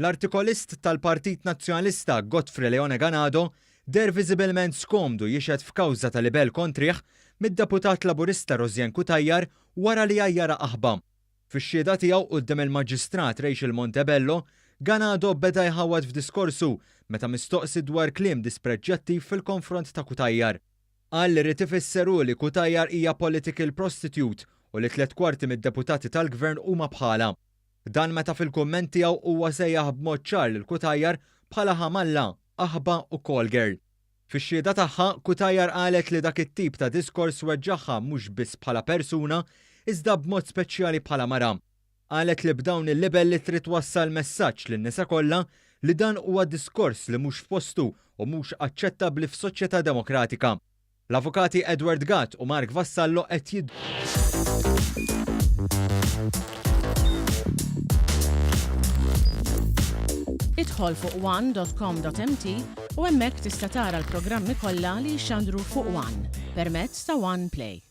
L-artikolist tal-Partit Nazzjonalista Godfrey Leone Ganado der viżibilment skomdu jixed f'kawża ta' libel kontrih mid-deputat Laburista Rosjen Kutajjar wara li għajjara aħba. Fix-xhieda tiegħu quddiem il-Maġistrat Rachel Montebello, Ganado beda jħawad f'diskorsu meta mistoqsi dwar kliem dispreġġjattiv fil-konfront ta' Kutajjar. Qal li rid ifisseru li Kutajjar hija political prostitute u li 3/4 mid-deputati tal-Gvern huma bħala. Dan meta fil-kumment tiegħu huwa sejjaħ b'mod ċar lil Kutajjar bħala ħamalla, aħba u call girl. Fix-xhieda tagħha Kutajjar qalet li dak it-tip ta' diskors weġġaħħa mhux biss bħala persuna, iżda b'mod speċjali bħala mara. Qalet li b'dawn il-libelli trid wassal messaġġ lin-nisa kollha li dan huwa diskors li mhux f'postu u mhux aċċettabbli f'soċjetà demokratika. L-avukati Edward Gatt u Mark Vassallo qed Idħol fuq one.com.mt u hemmhekk tista' tara l-programmi kollha li jxandru fuq One permezz ta' One Play.